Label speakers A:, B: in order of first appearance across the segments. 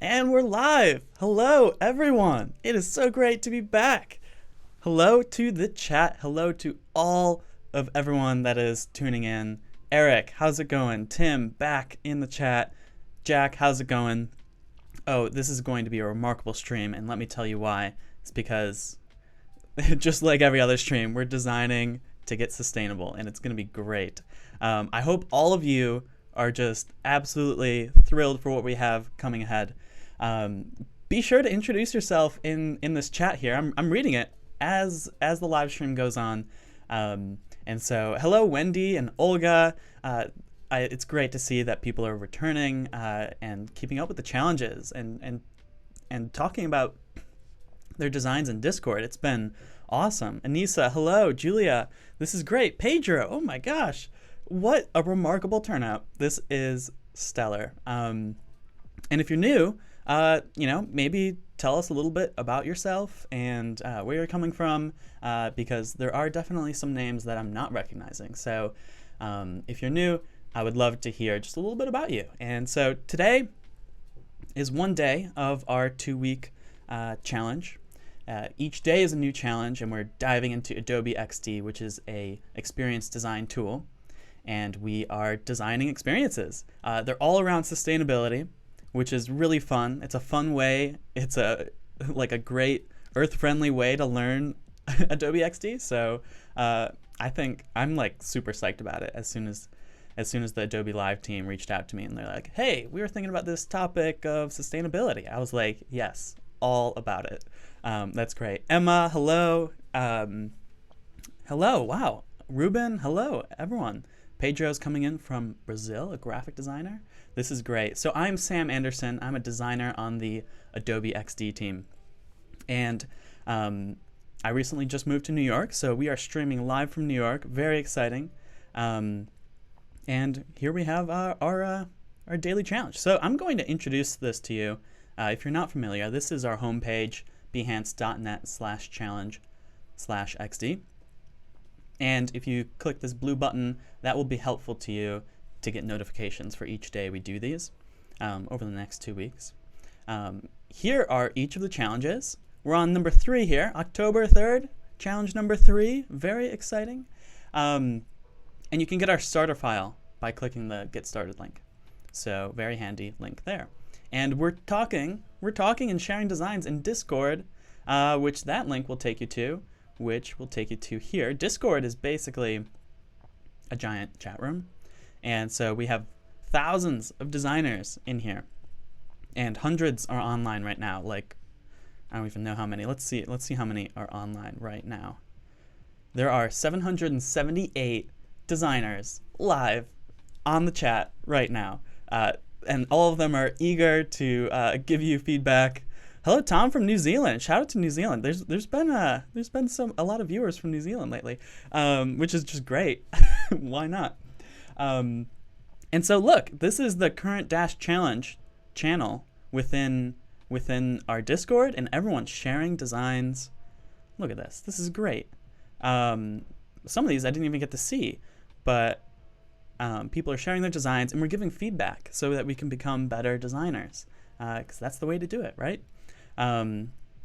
A: And we're live. Hello, everyone. It is so great to be back. Hello to the chat. Hello to all of everyone that is tuning in. Eric, how's it going? Tim, back in the chat. Jack, how's it going? Oh, this is going to be a remarkable stream, and let me tell you why. It's because, just like every other stream, we're designing to get sustainable, and it's going to be great. I hope all of you are just absolutely thrilled for what we have coming ahead. Be sure to introduce yourself in this chat here. I'm reading it as the live stream goes on. And so, hello, Wendy and Olga. It's great to see that people are returning and keeping up with the challenges and talking about their designs in Discord. It's been awesome. Anissa, hello. Julia, this is great. Pedro, oh my gosh. What a remarkable turnout. This is stellar. And if you're new, maybe tell us a little bit about yourself and where you're coming from, because there are definitely some names that I'm not recognizing. So if you're new, I would love to hear just a little bit about you. And so today is one day of our 2-week challenge. Each day is a new challenge, and we're diving into Adobe XD, which is a experience design tool. And we are designing experiences. They're all around sustainability, which is really fun. It's a fun way. It's a great earth-friendly way to learn Adobe XD. So I think I'm super psyched about it. As soon as the Adobe Live team reached out to me and they're like, "Hey, we were thinking about this topic of sustainability," I was like, "Yes, all about it." That's great. Emma, hello. Hello. Wow. Ruben, hello, everyone. Pedro's coming in from Brazil, a graphic designer. This is great. So I'm Sam Anderson. I'm a designer on the Adobe XD team. And I recently just moved to New York, so we are streaming live from New York. Very exciting. And here we have our daily challenge. So I'm going to introduce this to you. If you're not familiar, this is our homepage, behance.net/challenge/XD. And if you click this blue button, that will be helpful to you to get notifications for each day we do these over the next 2 weeks. Here are each of the challenges. We're on number 3 here, October 3rd, challenge number 3. Very exciting. And you can get our starter file by clicking the Get Started link. So very handy link there. And we're talking and sharing designs in Discord, which that link will take you to, which will take you to here. Discord is basically a giant chat room. And so we have thousands of designers in here, and hundreds are online right now. I don't even know how many. Let's see how many are online right now. There are 778 designers live on the chat right now, and all of them are eager to give you feedback. Hello, Tom from New Zealand. Shout out to New Zealand. There's been a lot of viewers from New Zealand lately, which is just great. Why not? And so look, this is the current dash challenge channel within our Discord, and everyone's sharing designs. Look at this. This is great. Some of these I didn't even get to see, but people are sharing their designs, and we're giving feedback so that we can become better designers, because that's the way to do it, right?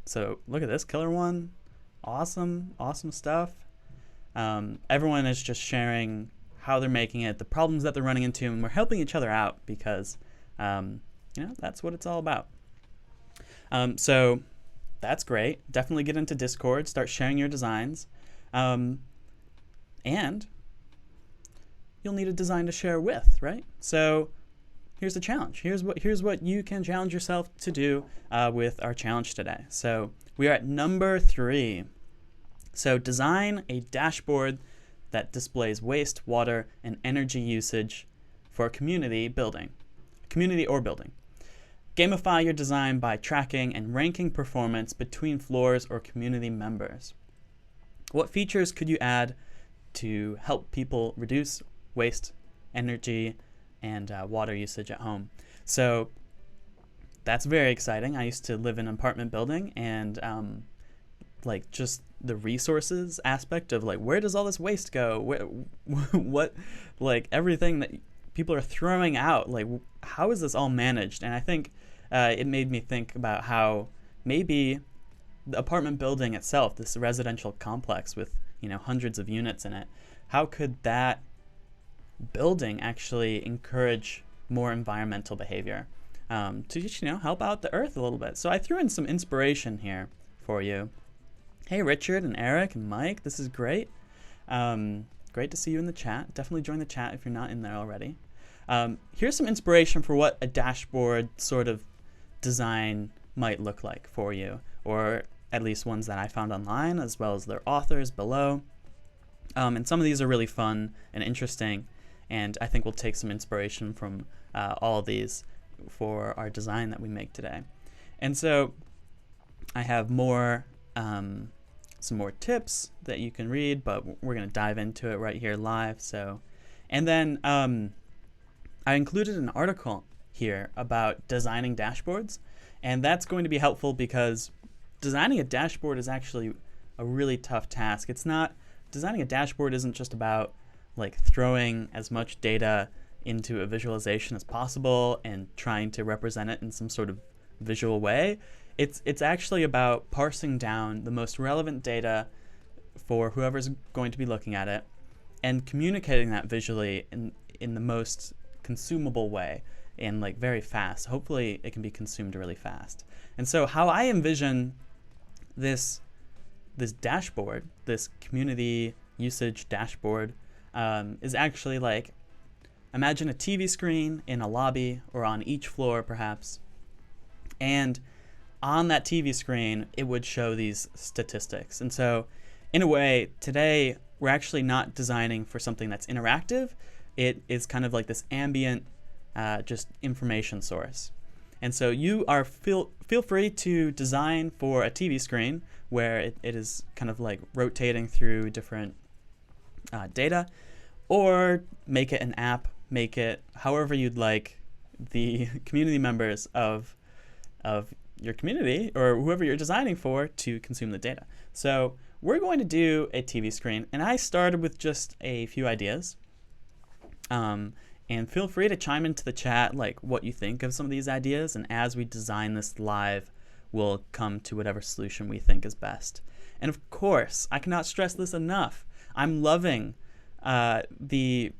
A: So look at this, killer one. Awesome stuff. Everyone is just sharing how they're making it, the problems that they're running into, and we're helping each other out because, that's what it's all about. So that's great. Definitely get into Discord, start sharing your designs, and you'll need a design to share with, right? So here's the challenge. Here's what you can challenge yourself to do with our challenge today. So we are at number 3. So design a dashboard that displays waste, water, and energy usage for a community or building. Gamify your design by tracking and ranking performance between floors or community members. What features could you add to help people reduce waste, energy, and water usage at home? So that's very exciting. I used to live in an apartment building, and just the resources aspect of where does all this waste go? What everything that people are throwing out, how is this all managed? And I think it made me think about how maybe the apartment building itself, this residential complex with hundreds of units in it, how could that building actually encourage more environmental behavior to just help out the earth a little bit. So I threw in some inspiration here for you. Hey Richard and Eric and Mike, this is great. Great to see you in the chat. Definitely join the chat if you're not in there already. Here's some inspiration for what a dashboard sort of design might look like for you, or at least ones that I found online, as well as their authors below. And some of these are really fun and interesting, and I think we'll take some inspiration from all of these for our design that we make today. And so I have more some more tips that you can read, but we're going to dive into it right here live. So, and then I included an article here about designing dashboards, and that's going to be helpful because designing a dashboard is actually a really tough task. Designing a dashboard isn't just about like throwing as much data into a visualization as possible and trying to represent it in some sort of visual way. It's actually about parsing down the most relevant data for whoever's going to be looking at it and communicating that visually in the most consumable way and like very fast. Hopefully it can be consumed really fast. And so how I envision this dashboard, this community usage dashboard, is actually like, imagine a TV screen in a lobby or on each floor perhaps, and on that TV screen it would show these statistics. And so in a way today we're actually not designing for something that's interactive. It is kind of like this ambient just information source. And so you are feel free to design for a TV screen where it is kind of like rotating through different data, or make it an app, make it however you'd like the community members of your community or whoever you're designing for to consume the data. So we're going to do a TV screen, and I started with just a few ideas. And feel free to chime into the chat like what you think of some of these ideas, and as we design this live, we'll come to whatever solution we think is best. And of course, I cannot stress this enough, I'm loving the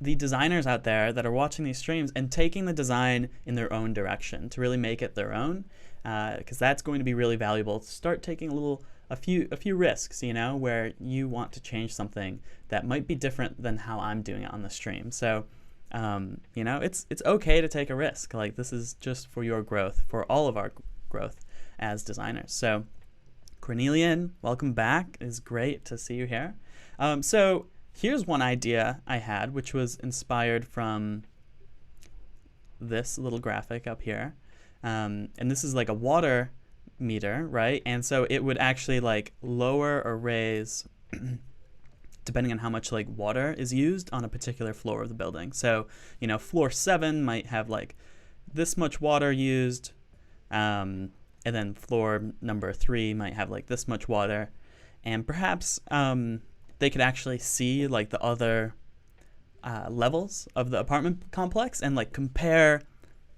A: designers out there that are watching these streams and taking the design in their own direction to really make it their own, because that's going to be really valuable. Start taking a few risks, where you want to change something that might be different than how I'm doing it on the stream. So, it's okay to take a risk. Like, this is just for your growth, for all of our growth as designers. So, Cornelian, welcome back. It's great to see you here. So here's one idea I had, which was inspired from this little graphic up here. And this is like a water meter, right? And so it would actually like lower or raise depending on how much like water is used on a particular floor of the building. So, floor 7 might have like this much water used, and then floor number 3 might have like this much water, and perhaps they could actually see like the other levels of the apartment complex and like compare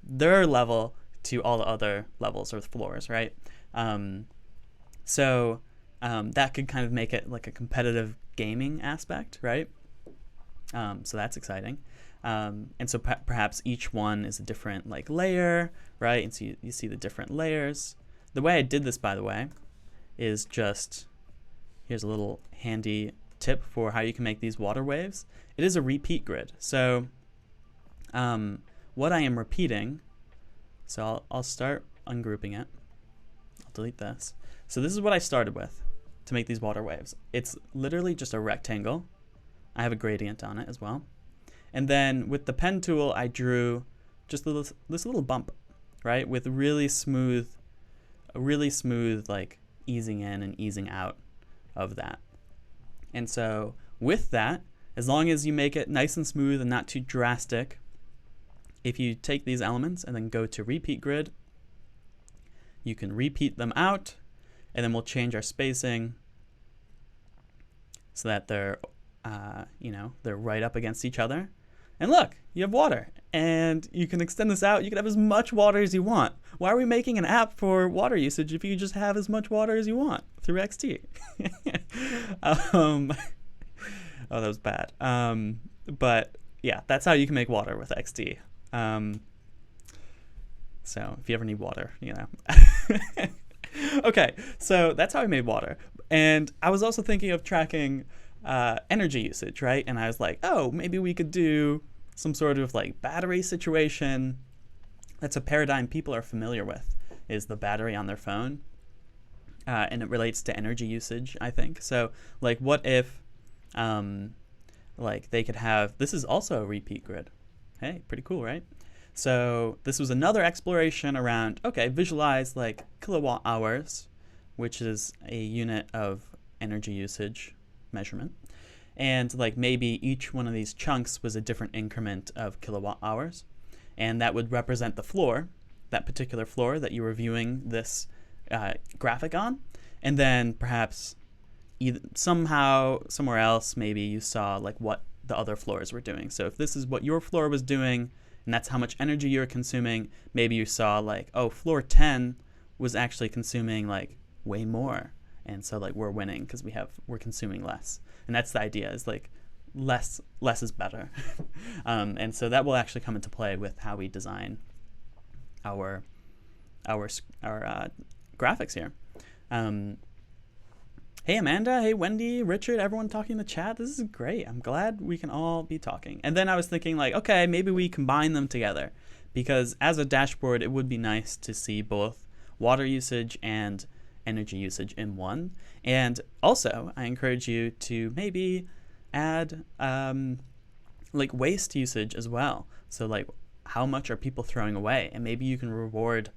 A: their level to all the other levels or floors, right? So that could kind of make it like a competitive gaming aspect, right? So that's exciting. And so perhaps each one is a different like layer, right? And so you see the different layers. The way I did this, by the way, is just, here's a little handy tip for how you can make these water waves. It is a repeat grid. So what I am repeating, so I'll start ungrouping it. I'll delete this. So this is what I started with to make these water waves. It's literally just a rectangle. I have a gradient on it as well. And then with the pen tool, I drew just this little bump, right? With really smooth like easing in and easing out of that. And so with that, as long as you make it nice and smooth and not too drastic, if you take these elements and then go to repeat grid, you can repeat them out, and then we'll change our spacing so that they're they're right up against each other. And look, you have water. And you can extend this out. You can have as much water as you want. Why are we making an app for water usage if you just have as much water as you want through XD? Oh, that was bad. But yeah, that's how you can make water with XD. So if you ever need water, you know. Okay, so that's how I made water. And I was also thinking of tracking energy usage, right? And I was like, oh, maybe we could do some sort of like battery situation. That's a paradigm people are familiar with, is the battery on their phone. And it relates to energy usage, I think. So like what if like they could have, this is also a repeat grid. Hey, pretty cool, right? So this was another exploration around, okay, visualize like kilowatt hours, which is a unit of energy usage measurement. And like maybe each one of these chunks was a different increment of kilowatt hours. And that would represent the floor, that particular floor that you were viewing this graphic on. And then perhaps somehow, somewhere else, maybe you saw like what the other floors were doing. So if this is what your floor was doing, and that's how much energy you're consuming, maybe you saw like, oh, floor 10 was actually consuming like way more. And so like we're winning because we're consuming less. And that's the idea, is like less is better. And so that will actually come into play with how we design our graphics here. Hey Amanda, hey Wendy, Richard, everyone talking in the chat. This is great. I'm glad we can all be talking. And then I was thinking like, okay, maybe we combine them together, because as a dashboard, it would be nice to see both water usage and energy usage in one. And also, I encourage you to maybe add like waste usage as well. So like how much are people throwing away? And maybe you can reward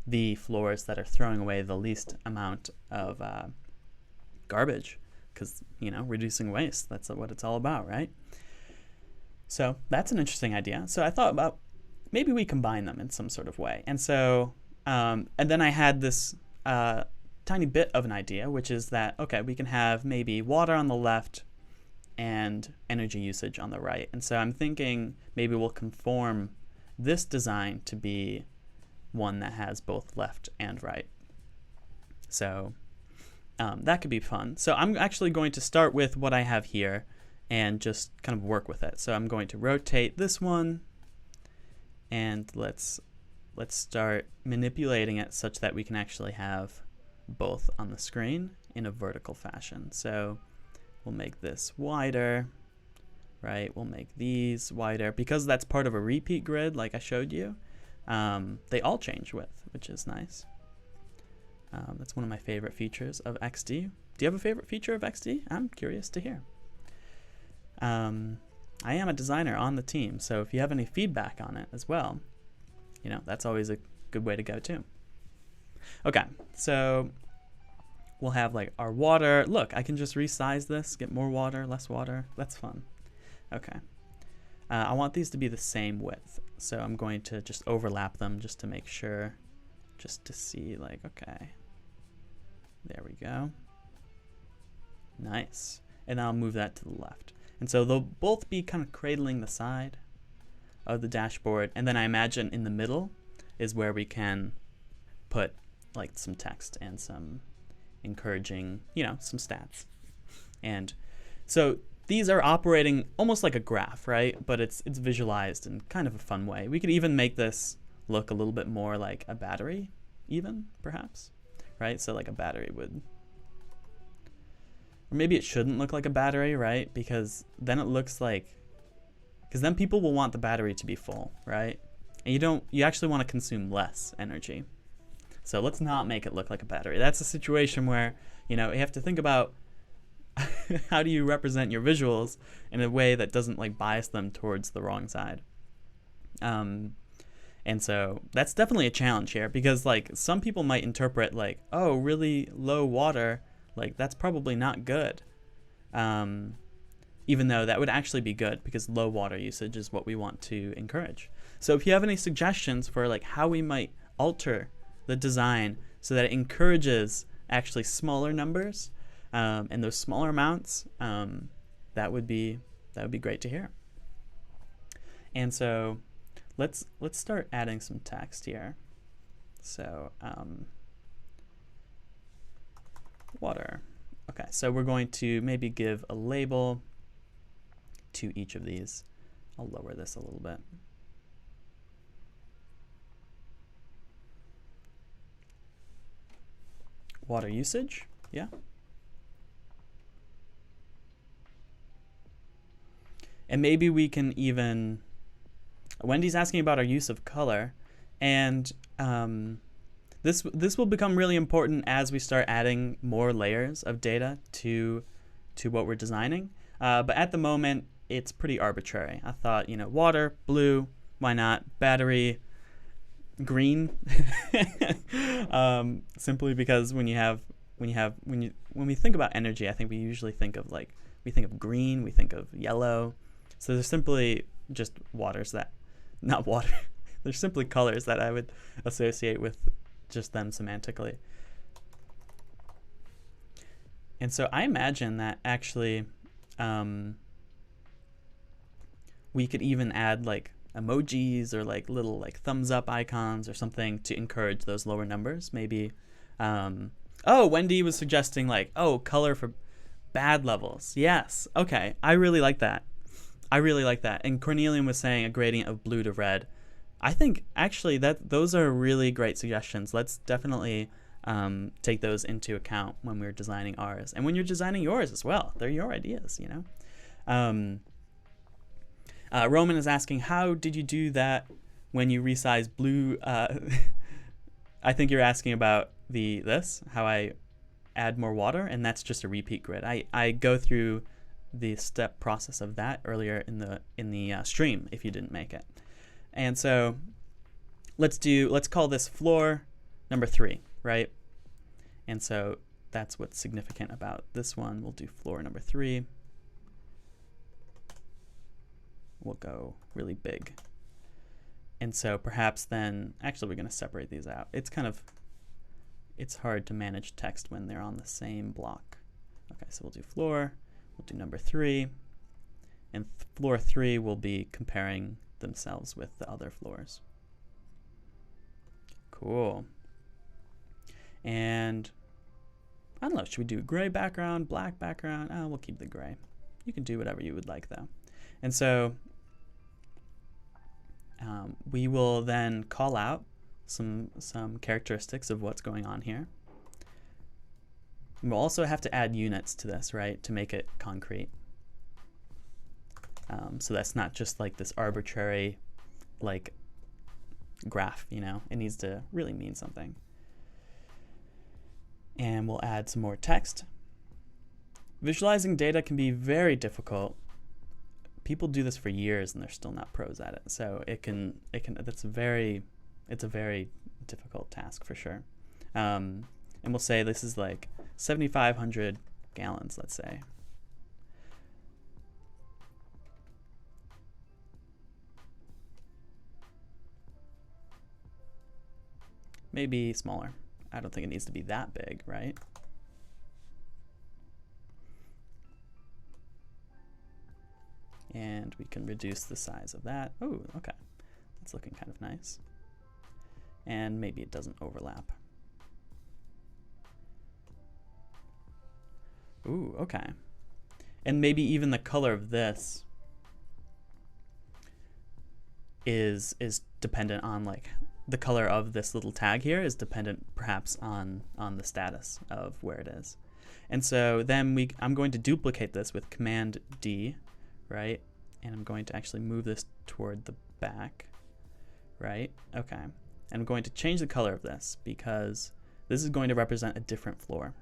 A: the floors that are throwing away the least amount of garbage, because, you know, reducing waste, that's what it's all about, right? So that's an interesting idea. So I thought about maybe we combine them in some sort of way. And so, and then I had this tiny bit of an idea, which is that, okay, we can have maybe water on the left and energy usage on the right. And so I'm thinking maybe we'll conform this design to be one that has both left and right. So that could be fun. So I'm actually going to start with what I have here and just kind of work with it. So I'm going to rotate this one, and let's start manipulating it such that we can actually have both on the screen in a vertical fashion. So we'll make this wider, right? We'll make these wider because that's part of a repeat grid like I showed you. They all change width, which is nice. That's one of my favorite features of XD. Do you have a favorite feature of XD? I'm curious to hear. I am a designer on the team, so if you have any feedback on it as well, you know, that's always a good way to go too. Okay, so we'll have like our water. Look, I can just resize this, get more water, less water. That's fun. Okay. I want these to be the same width, so I'm going to just overlap them just to make sure, just to see like, okay. There we go. Nice. And I'll move that to the left. And so they'll both be kind of cradling the side of the dashboard. And then I imagine in the middle is where we can put like some text and some encouraging, you know, some stats. And so these are operating almost like a graph, right? But it's visualized in kind of a fun way. We could even make this look a little bit more like a battery, even, perhaps. Right? So like a battery would, or maybe it shouldn't look like a battery, right? Because then it looks like, because then people will want the battery to be full, right? And you actually want to consume less energy. So let's not make it look like a battery. That's a situation where, you know, you have to think about how do you represent your visuals in a way that doesn't like bias them towards the wrong side. And so that's definitely a challenge here, because like some people might interpret like, oh, really low water, like that's probably not good. Even though that would actually be good, because low water usage is what we want to encourage. So if you have any suggestions for like how we might alter the design so that it encourages actually smaller numbers and those smaller amounts, that would be great to hear. And so let's start adding some text here. So water. Okay, so we're going to maybe give a label to each of these. I'll lower this a little bit. Water usage, yeah. And maybe we can even, Wendy's asking about our use of color, and this will become really important as we start adding more layers of data to what we're designing. But at the moment, it's pretty arbitrary. I thought, you know, water, blue, why not? Battery, green, simply because when we think about energy, I think we usually think of we think of green, we think of yellow. So there's simply just not water. There's simply colors that I would associate with just them semantically. And so I imagine that actually we could even add like emojis or like little like thumbs up icons or something to encourage those lower numbers. Maybe, oh, Wendy was suggesting like, oh, color for bad levels. Yes. Okay. I really like that. And Cornelian was saying a gradient of blue to red. I think actually that those are really great suggestions. Let's definitely take those into account when we're designing ours, and when you're designing yours as well. They're your ideas, you know. Roman is asking, how did you do that when you resize blue? I think you're asking about how I add more water, and that's just a repeat grid. I go through the step process of that earlier in the stream if you didn't make it. And so let's call this floor number 3, right? And so that's what's significant about this one. We'll do floor number 3. We'll go really big. And so perhaps then, actually we're going to separate these out. It's hard to manage text when they're on the same block. Okay, so we'll do floor, we'll do number 3, and floor 3 will be comparing themselves with the other floors. Cool. And I don't know, should we do gray background, black background? Oh, we'll keep the gray. You can do whatever you would like though. And so we will then call out some characteristics of what's going on here. And we'll also have to add units to this, right, to make it concrete. So that's not just like this arbitrary like graph, you know, it needs to really mean something. And we'll add some more text. Visualizing data can be very difficult. People do this for years and they're still not pros at it. So it's a very difficult task for sure. And we'll say this is like 7,500 gallons, let's say. Maybe smaller. I don't think it needs to be that big, right? And we can reduce the size of that. Oh, okay. That's looking kind of nice. And maybe it doesn't overlap. Ooh, okay. And maybe even the color of this is dependent on like the color of this little tag here is dependent perhaps on the status of where it is. And so then I'm going to duplicate this with Command D, right? And I'm going to actually move this toward the back, right? Okay. And I'm going to change the color of this because this is going to represent a different floor.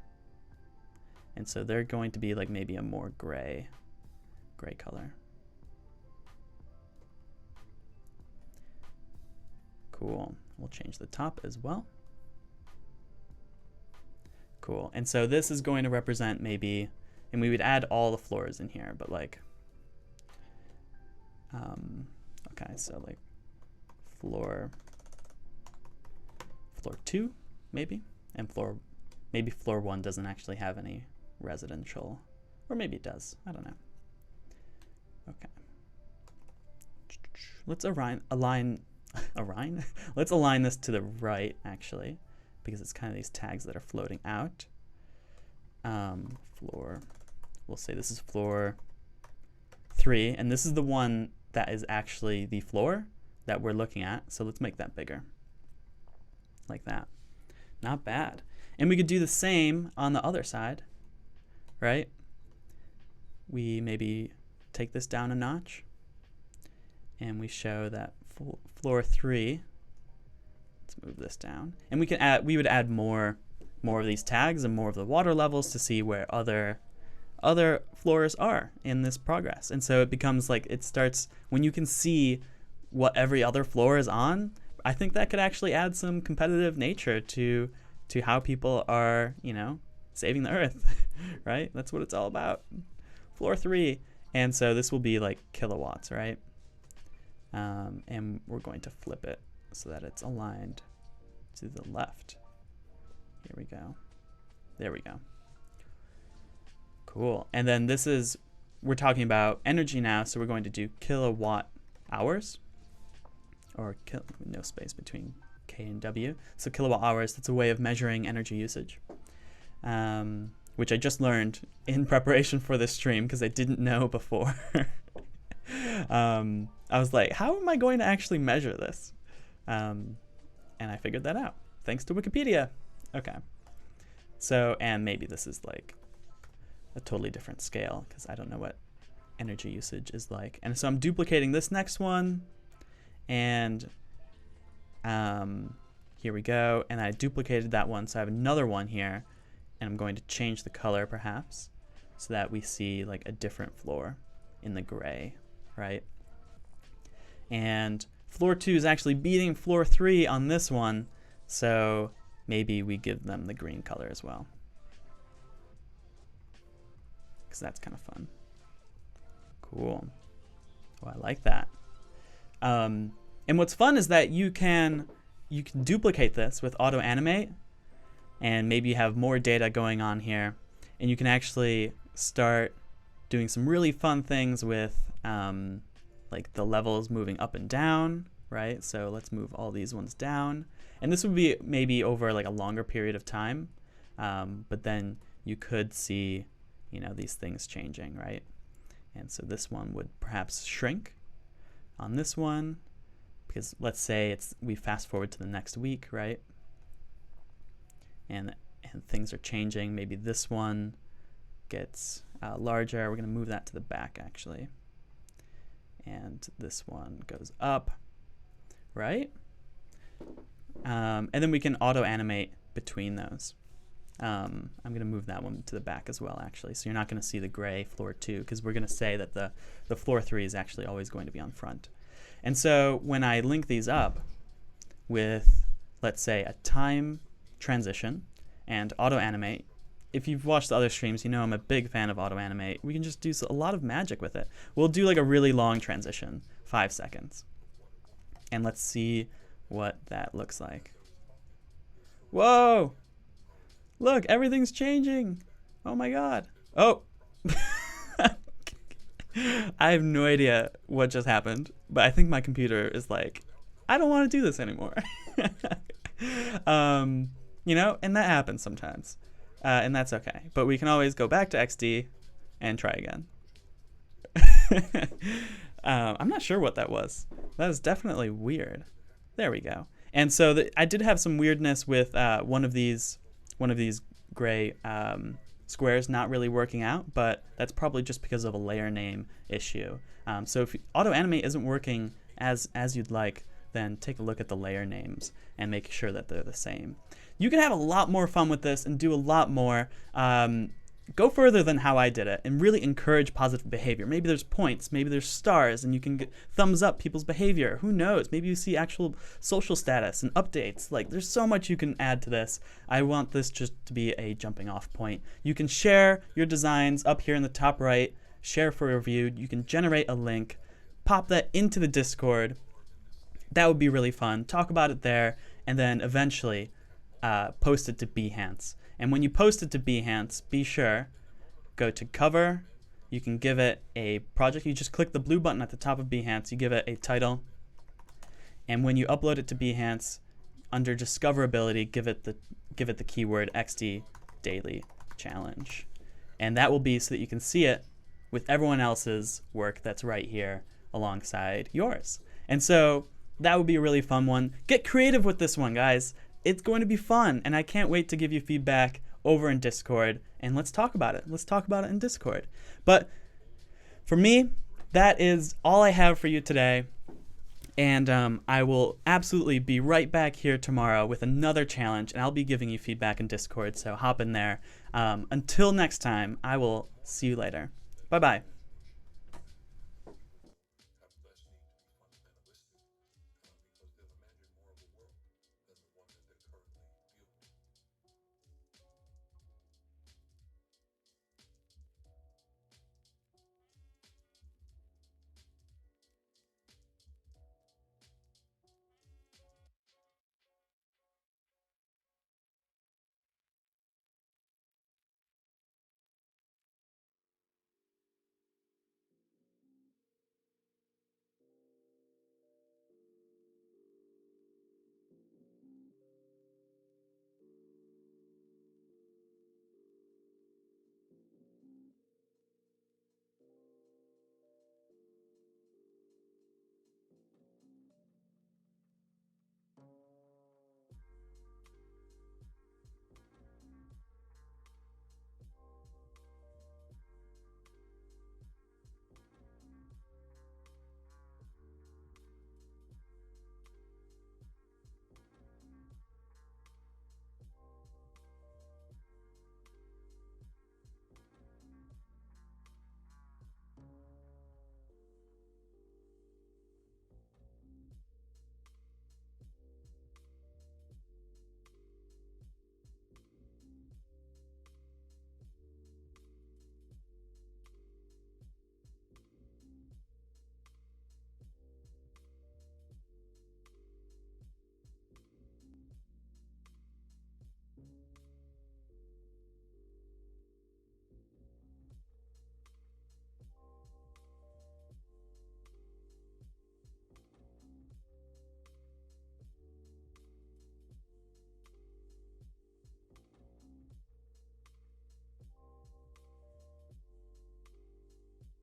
A: And so they're going to be like maybe a more gray color. Cool. We'll change the top as well. Cool. And so this is going to represent maybe, and we would add all the floors in here, but like, okay, so like floor 2 maybe, and maybe floor 1 doesn't actually have any residential, or maybe it does. I don't know. Okay. let's align let's align this to the right, actually, because it's kind of these tags that are floating out. Floor, we'll say this is floor 3, and this is the one that is actually the floor that we're looking at. So let's make that bigger, like that. Not bad. And we could do the same on the other side, right? We maybe take this down a notch, and we show that floor 3. Let's move this down, and we can add. We would add more of these tags and more of the water levels to see where other floors are in this progress. And so it becomes like, it starts when you can see what every other floor is on. I think that could actually add some competitive nature to how people are, you know, saving the earth, right? That's what it's all about. Floor 3. And so this will be like kilowatts, right? And we're going to flip it so that it's aligned to the left. Here we go. There we go. Cool. And then this is, we're talking about energy now, so we're going to do kilowatt hours, or no space between K and W. So kilowatt hours, that's a way of measuring energy usage, which I just learned in preparation for this stream because I didn't know before. I was like, how am I going to actually measure this? And I figured that out thanks to Wikipedia. Okay. So, and maybe this is like a totally different scale because I don't know what energy usage is like. And so I'm duplicating this next one, and here we go. And I duplicated that one, so I have another one here, and I'm going to change the color perhaps so that we see like a different floor in the gray, right? And floor 2 is actually beating floor 3 on this one, so maybe we give them the green color as well, because that's kind of fun. Cool. Oh, I like that. And what's fun is that you can duplicate this with auto animate, and maybe you have more data going on here, and you can actually start doing some really fun things with like the levels moving up and down, right? So let's move all these ones down. And this would be maybe over like a longer period of time, but then you could see, you know, these things changing, right? And so this one would perhaps shrink on this one, because let's say we fast forward to the next week, right? And things are changing. Maybe this one gets larger. We're going to move that to the back actually. And this one goes up, right? And then we can auto animate between those. I'm going to move that one to the back as well, actually. So you're not going to see the gray floor 2, because we're going to say that the floor 3 is actually always going to be on front. And so when I link these up with, let's say, a time transition and auto animate, if you've watched the other streams, you know I'm a big fan of auto animate. We can just do a lot of magic with it. We'll do like a really long transition, 5 seconds. And let's see what that looks like. Whoa! Look, everything's changing. Oh my god. Oh. I have no idea what just happened, but I think my computer is like, I don't want to do this anymore. You know, and that happens sometimes. And that's okay. But we can always go back to XD and try again. I'm not sure what that was. That is definitely weird. There we go. And so I did have some weirdness with one of these gray squares not really working out, but that's probably just because of a layer name issue. So if auto animate isn't working as you'd like, then take a look at the layer names and make sure that they're the same. You can have a lot more fun with this and do a lot more. Go further than how I did it and really encourage positive behavior. Maybe there's points, maybe there's stars, and you can get thumbs up people's behavior. Who knows? Maybe you see actual social status and updates. Like, there's so much you can add to this. I want this just to be a jumping off point. You can share your designs up here in the top right, share for review. You can generate a link, pop that into the Discord. That would be really fun. Talk about it there, and then eventually post it to Behance. And when you post it to Behance, be sure, go to cover. You can give it a project. You just click the blue button at the top of Behance. You give it a title, And when you upload it to Behance, under discoverability, give it the keyword XD Daily Challenge. And that will be so that you can see it with everyone else's work that's right here alongside yours. And so that would be a really fun one. Get creative with this one, guys. It's going to be fun, and I can't wait to give you feedback over in Discord, and let's talk about it. Let's talk about it in Discord. But for me, that is all I have for you today. And I will absolutely be right back here tomorrow with another challenge, and I'll be giving you feedback in Discord, so hop in there. Until next time, I will see you later. Bye-bye.